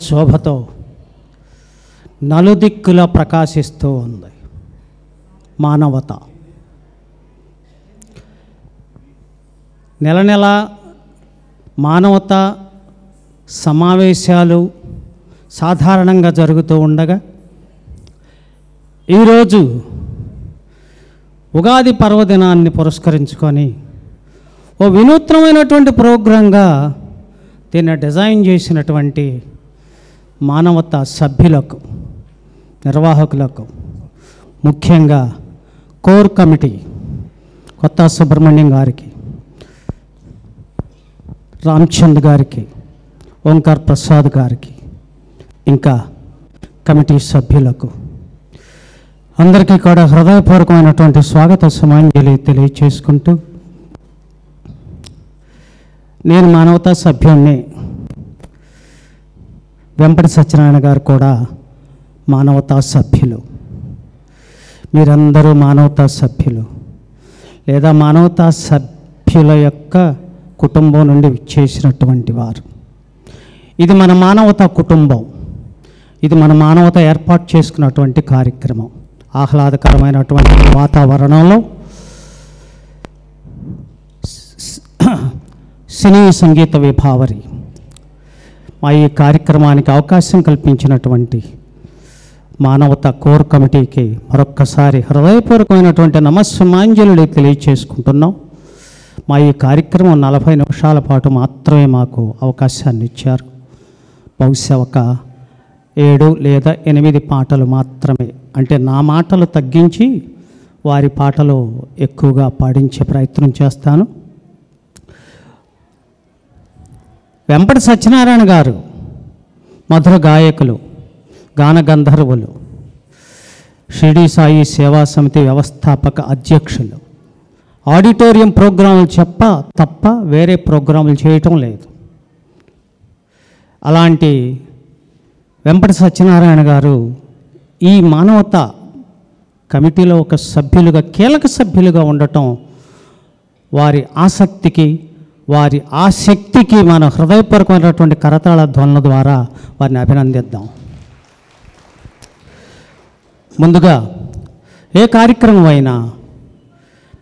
శోభతో నలుదిక్కులా ప్రకాశిస్తూ ఉంది మానవత. నెల నెల మానవత సమావేశాలు సాధారణంగా జరుగుతూ ఉండగా ఈరోజు ఉగాది పర్వదినాన్ని పురస్కరించుకొని ఓ వినూత్నమైనటువంటి ప్రోగ్రాంగా దీన్ని డిజైన్ చేసినటువంటి మానవత సభ్యులకు, నిర్వాహకులకు, ముఖ్యంగా కోర్ కమిటీ కొత్త సుబ్రహ్మణ్యం గారికి, రామచంద్ గారికి, ఓంకార్ ప్రసాద్ గారికి, ఇంకా కమిటీ సభ్యులకు అందరికీ కూడా హృదయపూర్వకమైనటువంటి స్వాగత సమాంజలి తెలియచేసుకుంటూ, నేను మానవతా సభ్యుణ్ణి, వెంపటి సత్యనారాయణ గారు కూడా మానవతా సభ్యులు. మీరందరూ మానవతా సభ్యులు లేదా మానవతా సభ్యుల యొక్క కుటుంబం నుండి చేసినటువంటి వారు. ఇది మన మానవతా కుటుంబం, ఇది మన మానవత ఏర్పాటు చేసుకున్నటువంటి కార్యక్రమం. ఆహ్లాదకరమైనటువంటి వాతావరణంలో సినీ సంగీత విభావరి మా ఈ కార్యక్రమానికి అవకాశం కల్పించినటువంటి మానవత కోర్ కమిటీకి మరొక్కసారి హృదయపూర్వకమైనటువంటి నమస్సుమాంజలి తెలియచేసుకుంటున్నాం. మా ఈ కార్యక్రమం 40 నిమిషాల పాటు మాత్రమే మాకు అవకాశాన్ని ఇచ్చారు. బహుశా ఒక 7 లేదా 8 పాటలు మాత్రమే, అంటే నా మాటలు తగ్గించి వారి పాటలు ఎక్కువగా పాడించే ప్రయత్నం చేస్తాను. వెంపటి సత్యనారాయణ గారు మధుర గాయకులు, గాన గంధర్వులు, షిరిడి సాయి సేవా సమితి వ్యవస్థాపక అధ్యక్షులు. ఆడిటోరియం ప్రోగ్రాములు తప్ప వేరే ప్రోగ్రాములు చేయటం లేదు. అలాంటి వెంపటి సత్యనారాయణ గారు ఈ మానవత కమిటీలో ఒక సభ్యులుగా, కీలక సభ్యులుగా ఉండటం వారి ఆసక్తికి, వారి ఆసక్తికి మన హృదయపూర్వకమైనటువంటి కరతాళ ధ్వనుల ద్వారా వారిని అభినందిద్దాం. ముందుగా ఏ కార్యక్రమం అయినా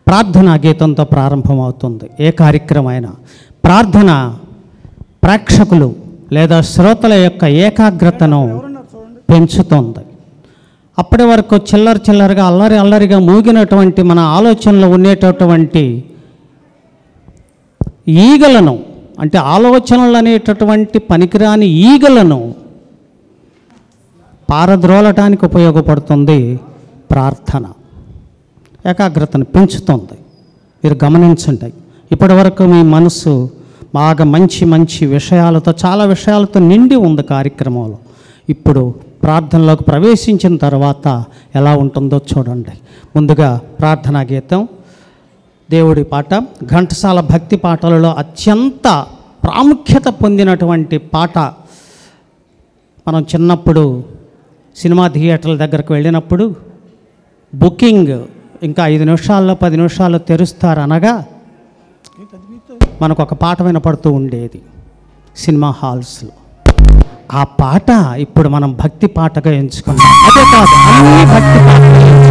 ప్రార్థనా గీతంతో ప్రారంభమవుతుంది. ఏ కార్యక్రమం అయినా ప్రార్థన ప్రేక్షకులు లేదా శ్రోతల యొక్క ఏకాగ్రతను పెంచుతుంది. అప్పటి వరకు చిల్లరగా అల్లరిగా మూగినటువంటి మన ఆలోచనలో ఉండేటటువంటి ఈగలను, అంటే ఆలోచనలు అనేటటువంటి పనికిరాని ఈగలను పారద్రోలటానికి ఉపయోగపడుతుంది ప్రార్థన. ఏకాగ్రతను పెంచుతుంది. మీరు గమనించండి, ఇప్పటి వరకు మీ మనసు బాగా మంచి విషయాలతో, చాలా విషయాలతో నిండి ఉంది కార్యక్రమంలో. ఇప్పుడు ప్రార్థనలోకి ప్రవేశించిన తర్వాత ఎలా ఉంటుందో చూడండి. ముందుగా ప్రార్థనా గీతం, దేవుడి పాట. ఘంటసాల భక్తి పాటలలో అత్యంత ప్రాముఖ్యత పొందినటువంటి పాట. మనం చిన్నప్పుడు సినిమా థియేటర్ల దగ్గరకు వెళ్ళినప్పుడు బుకింగ్ ఇంకా 5 నిమిషాల్లో 10 నిమిషాల్లో తెరుస్తారు అనగా మనకు ఒక పాట వినపడుతూ ఉండేది సినిమా హాల్స్లో. ఆ పాట ఇప్పుడు మనం భక్తి పాటగా ఎంచుకున్నాం. అదే కాదు, అన్ని భక్తి పాటలు